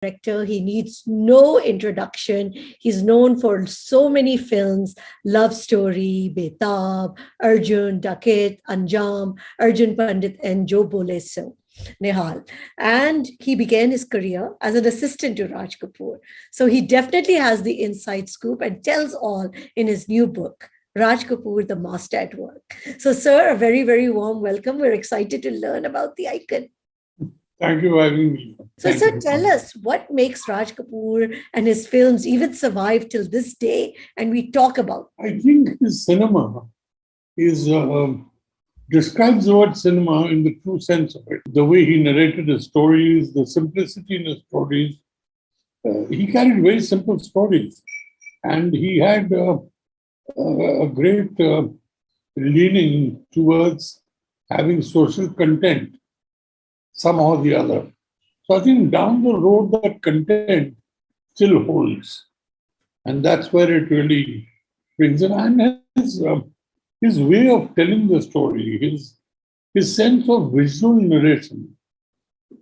director. He needs no introduction. He's known for so many films: Love Story, Betaab, Arjun, Dacait, Anjaam, Arjun Pandit, and Jo Bole So Nihaal. And he began his career as an assistant to Raj Kapoor. So he definitely has the inside scoop and tells all in his new book, Raj Kapoor, the Master at Work. So, sir, a very, very warm welcome. We're excited to learn about the icon. Thank you for having me. So, sir, tell us what makes Raj Kapoor and his films even survive till this day, and we talk about. I think his cinema is describes the word cinema in the true sense of it. The way he narrated his stories, the simplicity in his stories. He carried very simple stories, and he had a great leaning towards having social content somehow or the other. So I think down the road, that content still holds. And that's where it really brings in. And his way of telling the story, his sense of visual narration,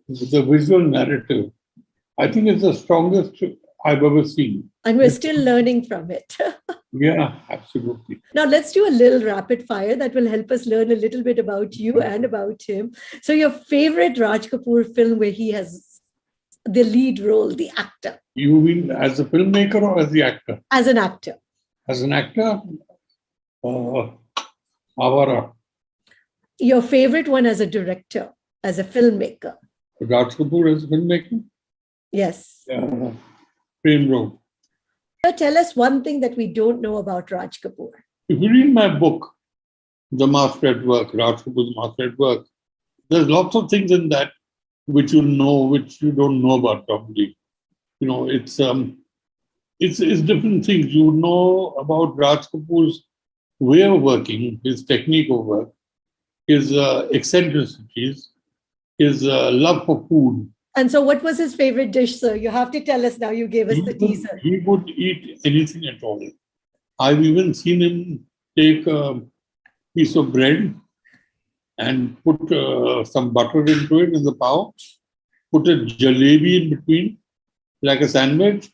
the visual narrative, I think is the strongest I've ever seen. And we're still learning from it. Yeah, absolutely. Now, let's do a little rapid fire that will help us learn a little bit about you and about him. So, your favorite Raj Kapoor film where he has the lead role, the actor? You mean as a filmmaker or as the actor? As an actor. As an actor, Avara. Your favorite one as a director, as a filmmaker? Raj Kapoor as a filmmaker? Yes. Prem Road. So tell us one thing that we don't know about Raj Kapoor. If you read my book, The Master at Work, Raj Kapoor's Master at Work, there's lots of things in that which you know, which you don't know about probably. You know, it's different things. You know about Raj Kapoor's way of working, his technique of work, his eccentricities, his love for food. And so what was his favorite dish, sir? You have to tell us now. You gave us the teaser. He would eat anything at all. I've even seen him take a piece of bread and put some butter into it in the pav, put a jalebi in between, like a sandwich,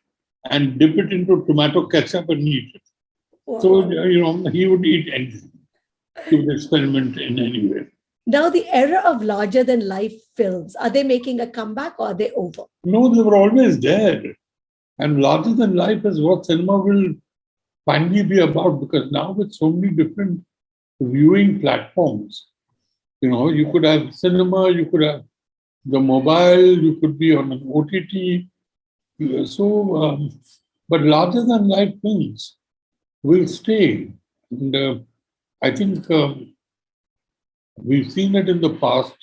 and dip it into tomato ketchup and eat it. Wow. So, you know, he would eat anything. He would experiment in any way. Now, the era of larger-than-life films, are they making a comeback or are they over? No, they were always there. And larger-than-life is what cinema will finally be about, because now with so many different viewing platforms, you know, you could have cinema, you could have the mobile, you could be on an OTT. So, but larger-than-life films will stay. And I think we've seen it in the past,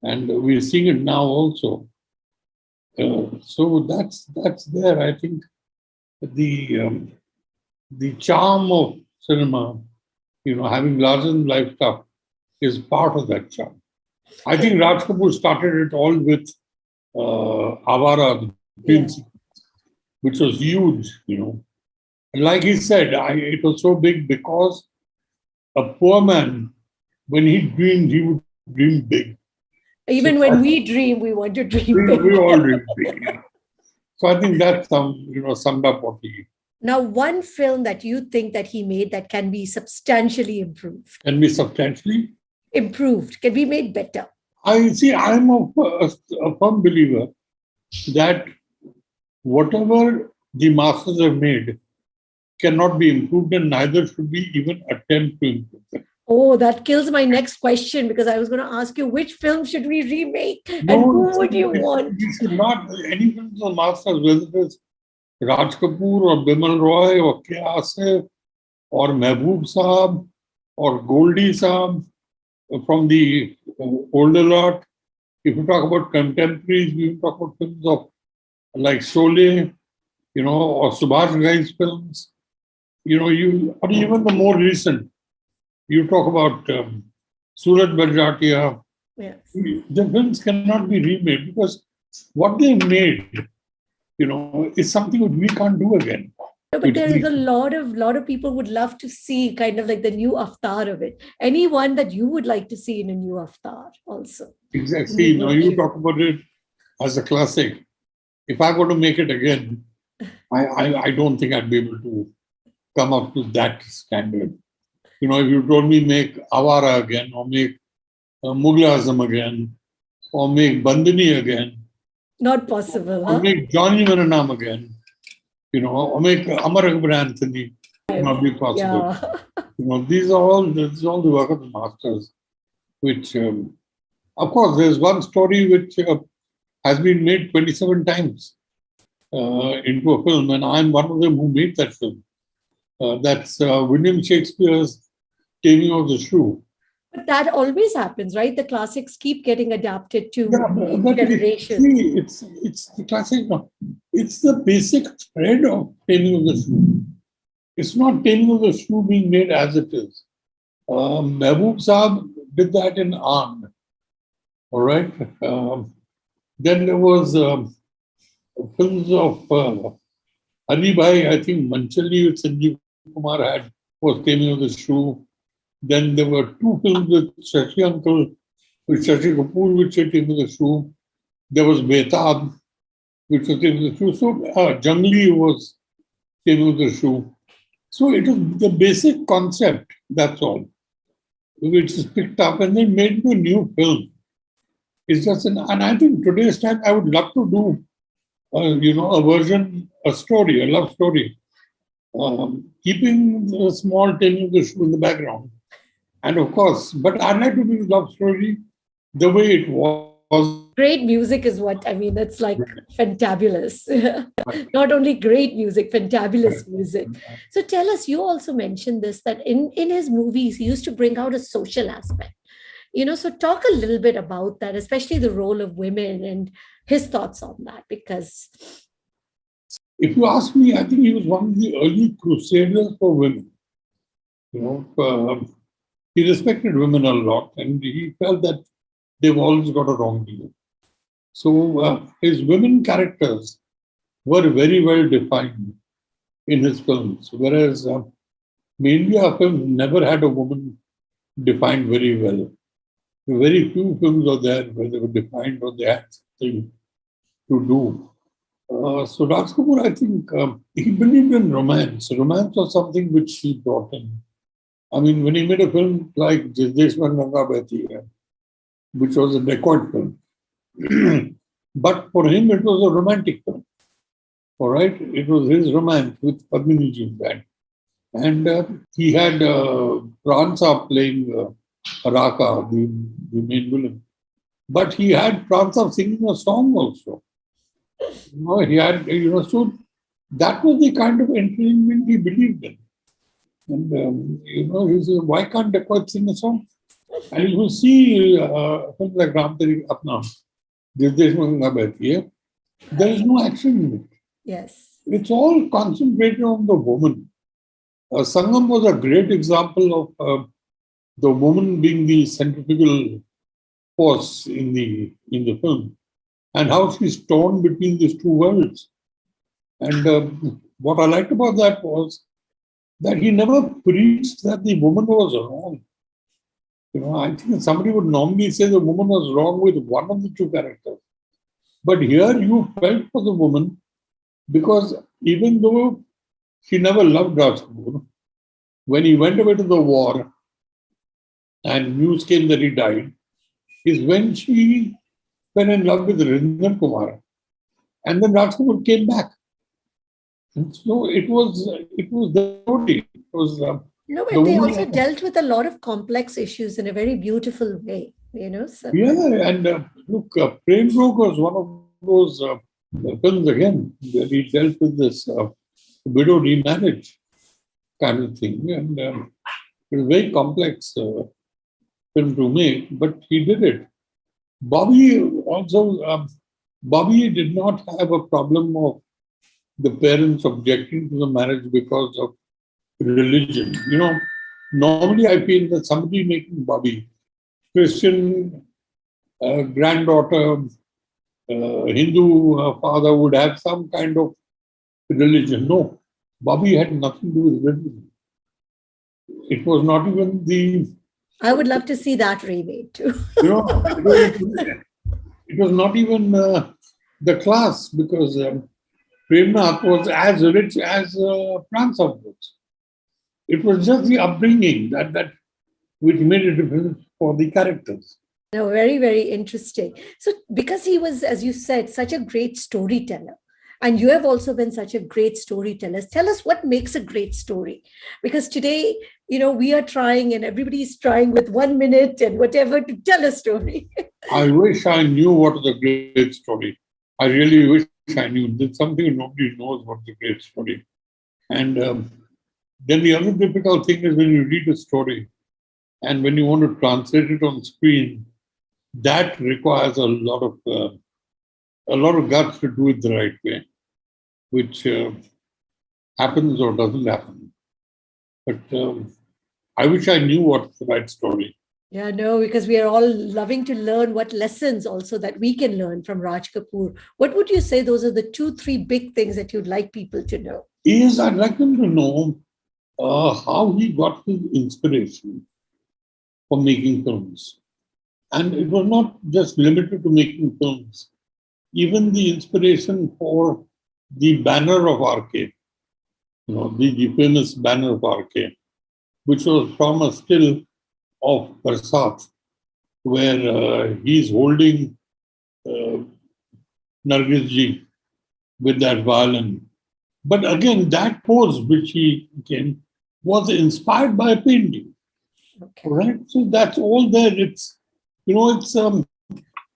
and we're seeing it now also. So that's there. I think the charm of cinema, you know, having larger than life stuff, is part of that charm. I think Raj Kapoor started it all with Avara, which was huge, you know. And like he said, it was so big because a poor man, when he dreamed, he would dream big. Even when we dream, we want to dream big. We all dream big. Yeah. So I think that's summed up what he. Now, one film that you think that he made that can be substantially improved. Can be substantially improved. Can be made better. I'm a firm believer that whatever the masters have made cannot be improved, and neither should we even attempt to improve them. Oh, that kills my next question, because I was going to ask you which film should we remake and who would you want? You should not. Any films of masters, whether it is Raj Kapoor or Bimal Roy or K. Asif or Mehboob Saab or Goldie Saab from the older lot. If you talk about contemporaries, we talk about films of like Sholay, you know, or Subhash Ghai's films. You know, or even the more recent. You talk about Surat Barjatia. Yes. The films cannot be remade because what they made, you know, is something that we can't do again. No, but there is a lot of people would love to see kind of like the new avatar of it. Anyone that you would like to see in a new avatar also? Exactly. You talk about it as a classic. if I were to make it again, I don't think I'd be able to come up to that standard. If you told me make Awara again, or make Mughal Azam again, or make Bandini again, Not possible, or huh? make Johnny Maranam again, or make Amar Akbar Anthony, would not be possible. Yeah. These are all the work of the masters, which, of course, there's one story which has been made 27 times into a film, and I'm one of them who made that film. That's William Shakespeare's Taming of the Shrew. But that always happens, right? The classics keep getting adapted Yeah, to but generations. it's the classic. No, it's the basic thread of Taming of the Shrew. It's not Taming of the Shrew being made as it is. Mehboob Saab did that in Aan. All right. Then there was films of Ali Bhai. I think Manchali with Sanjeev Kumar had was Taming of the Shrew. Then there were two films with Shashi Uncle, with Shashi Kapoor, which were Taming of the Shrew. There was Betaab, which was Taming of the Shrew. So Jungli was Taming of the Shrew. So it was the basic concept. That's all, which is picked up and then made into a new film. It's just and I think today's time I would love to do, a version, a story, a love story, keeping the small Taming of the Shrew in the background. And of course, but I'd like to do the love story the way it was. Great music is what I mean. It's like fantabulous. Not only great music, fantabulous music. So tell us, you also mentioned this that in his movies, he used to bring out a social aspect. So talk a little bit about that, especially the role of women and his thoughts on that, because If you ask me, I think he was one of the early crusaders for women. You know, he respected women a lot, and he felt that they've always got a wrong deal. So his women characters were very well defined in his films, whereas mainly our films never had a woman defined very well. Very few films are there where they were defined or they had something to do. So Raj Kapoor, I think he believed in romance. Romance was something which he brought in. I mean, when he made a film like Jisdeshman Ganga Behti Hai, which was a Dacait film, but for him it was a romantic film. All right, it was his romance with Padmini Ji in that, and he had Pransa playing Raka, the main villain. But he had Pransa singing a song also. He had, so that was the kind of entertainment he believed in. And, he said, why can't Dacait sing a song? And you will see films like Ram Teri Apna, Jisdeshman Ganga Behti Hai, there is no action in it. yes. It's all concentrated on the woman. Sangam was a great example of the woman being the centrifugal force in the film, and how she's torn between these two worlds. And what I liked about that was that he never preached that the woman was wrong. I think somebody would normally say the woman was wrong with one of the two characters. But here you felt for the woman because even though she never loved Raj Kapoor, when he went away to the war and news came that he died, is when she fell in love with Rindran Kumar. And then Raj Kapoor came back. And so it was the story. It was No, the but they woman. also dealt with a lot of complex issues in a very beautiful way, So Yeah, and look, Prem Rog was one of those films again where he dealt with this widow remarriage kind of thing. And it was a very complex film to make, but he did it. Bobby also, Bobby did not have a problem of the parents objecting to the marriage because of religion. Normally I feel that somebody making Bobby, Christian granddaughter, Hindu father would have some kind of religion. No, Bobby had nothing to do with religion. It was not even I would love to see that remade too. it was not even the class, because Premnath was as rich as Pransav was. It was just the upbringing that which made a difference for the characters. No, very, very interesting. So, because he was, as you said, such a great storyteller, and you have also been such a great storyteller, tell us what makes a great story. Because today, we are trying and everybody's trying with 1 minute and whatever to tell a story. I wish I knew what is a great story. I really wish I knew. There's something nobody knows what's a great story. And then the other difficult thing is when you read a story and when you want to translate it on screen, that requires a lot of guts to do it the right way, which happens or doesn't happen. But I wish I knew what's the right story. Yeah, no, because we are all loving to learn what lessons also that we can learn from Raj Kapoor. What would you say those are the 2, 3 big things that you'd like people to know? Is I'd like them to know how he got his inspiration for making films. And it was not just limited to making films. Even the inspiration for the banner of RK, the famous banner of RK, which was from a still of Barsat, where he's holding uh, Nargis ji with that violin. But again, that pose which he came was inspired by a painting. Okay. Right? So that's all there. It's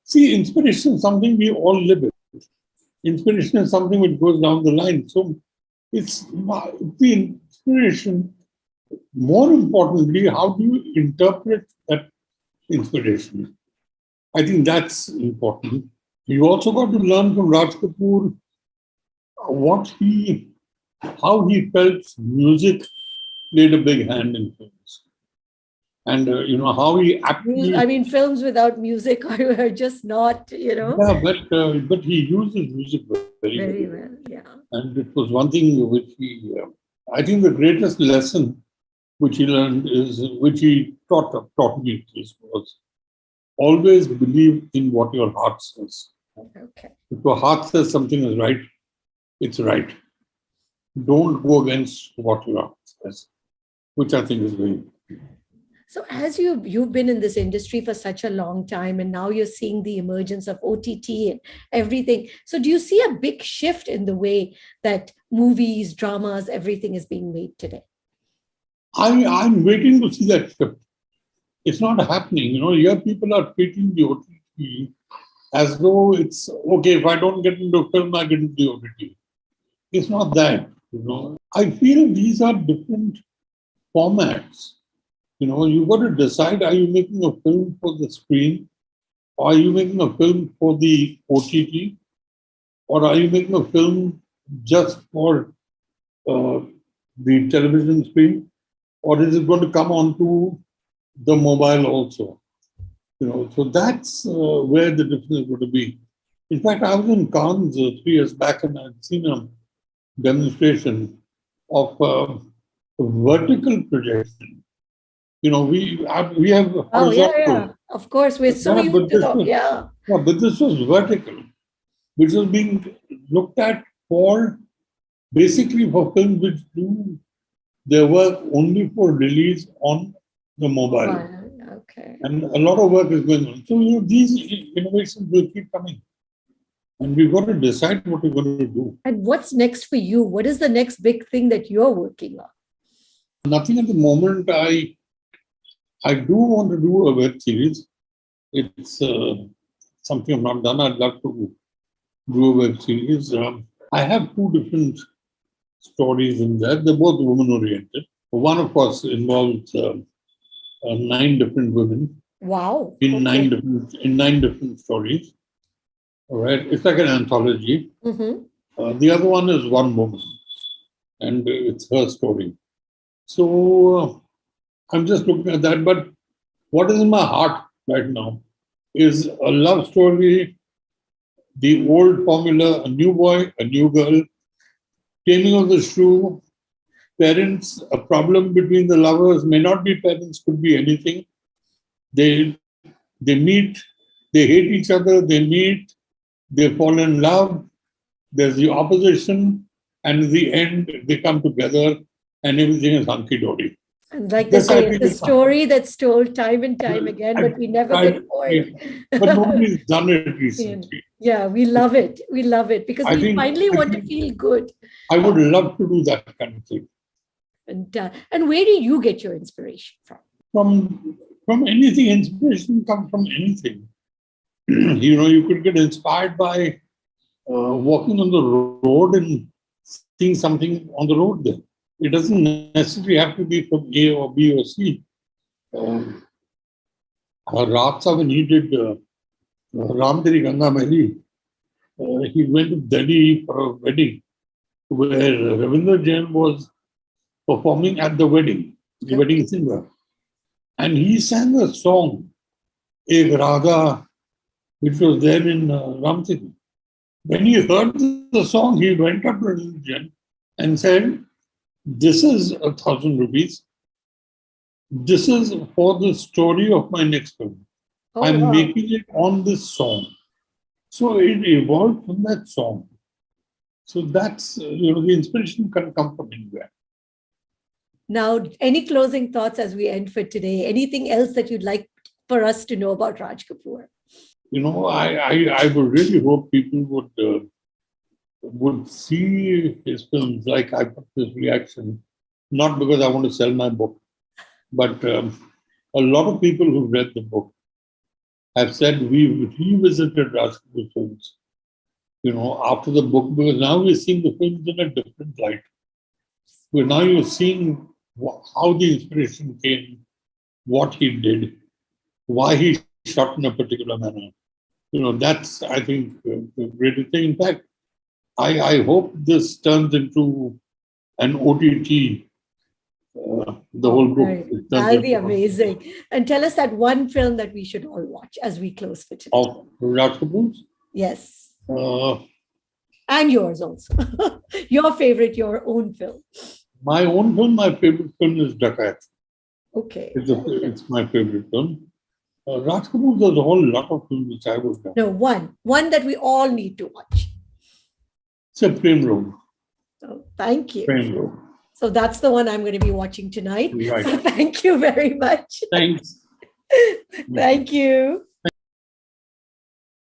see, inspiration is something we all live with. Inspiration is something which goes down the line. So it's the inspiration. More importantly, how do you interpret that inspiration? I think that's important. You also got to learn from Raj Kapoor how he felt music played a big hand in films. And how he actually. I mean, films without music are just not, Yeah, but he uses music very, very well. well. Yeah. And it was one thing which I think the greatest lesson which he learned which he taught me at least, was always believe in what your heart says. Okay. If your heart says something is right, it's right. Don't go against what your heart says, which I think is very important. So as you've been in this industry for such a long time, and now you're seeing the emergence of OTT and everything. So do you see a big shift in the way that movies, dramas, everything is being made today? I'm waiting to see that shift. It's not happening. Here people are treating the OTT as though it's okay. If I don't get into a film, I get into the OTT. It's not that. I feel these are different formats. You've got to decide: are you making a film for the screen, or are you making a film for the OTT, or are you making a film just for the television screen, or is it going to come onto the mobile also? So that's where the difference is going to be. In fact, I was in Cannes 3 years back, and I'd seen a demonstration of vertical projection. We have horizontal. Oh, yeah. Of course, we're so used to that. Yeah. But this was vertical, which was being looked at basically for films which do their work only for release on the mobile. Okay. And a lot of work is going on. So, these innovations will keep coming. And we've got to decide what we're going to do. And what's next for you? What is the next big thing that you're working on? Nothing at the moment. I do want to do a web series. It's something I've not done. I'd love to do a web series. I have 2 different stories in there. They're both women-oriented. One, of course, involves 9 different women. Wow. In 9 different stories. All right. It's like an anthology. Mm-hmm. The other one is one woman, and it's her story. So I'm just looking at that. But what is in my heart right now is a love story, the old formula: a new boy, a new girl, taming of the shrew, parents, a problem between the lovers, may not be parents, could be anything. They meet, they hate each other, they meet, they fall in love, there's the opposition, and in the end, they come together and everything is hunky dory. And like they This I say, think it's a is story that's told time and time again, I, but we never I, get yeah, bored. but nobody's done it Yeah, recently. yeah, we love it. We love it because I we think finally I want to think feel good. I would love to do that kind of thing. And where do you get your inspiration from? From anything, inspiration comes from anything. You could get inspired by walking on the road and seeing something on the road there. It doesn't necessarily have to be from A or B or C. Um, Ratsa, when he did Ram Teri Ganga Mehli, he went to Delhi for a wedding where Ravindra Jain was performing at the wedding, the wedding singer. And he sang a song, Ek Raga, which was there in Ram Teri. When he heard the song, he went up to Ravindra Jain and said, "This is 1,000 rupees. This is for the story of my next film. Oh, I'm wow. making it on this song." So it evolved from that song. So that's, the inspiration can come from anywhere. Now, any closing thoughts as we end for today? Anything else that you'd like for us to know about Raj Kapoor? I would really hope people would see his films like I put this reaction, not because I want to sell my book, but a lot of people who've read the book have said we revisited Raj Kapoor films, after the book, because now we're seeing the films in a different light. Well, now you're seeing how the inspiration came, what he did, why he shot in a particular manner. That's, I think, the greatest thing. In fact, I hope this turns into an OTT, the whole book. Right. It turns That'll be into amazing. And tell us that one film that we should all watch as we close for today. of Raj Kapoor's. Yes. Uh, And yours also. Your favorite, your own film. my own film, my favorite film is Dacait. Okay. It's my favorite film. Raj Kapoor does a whole lot of films which I would know. No, one that we all need to watch. It's a Prem Road. So thank you. Prem Road. So that's the one I'm going to be watching tonight. Right. So thank you very much. Thanks. Thank you.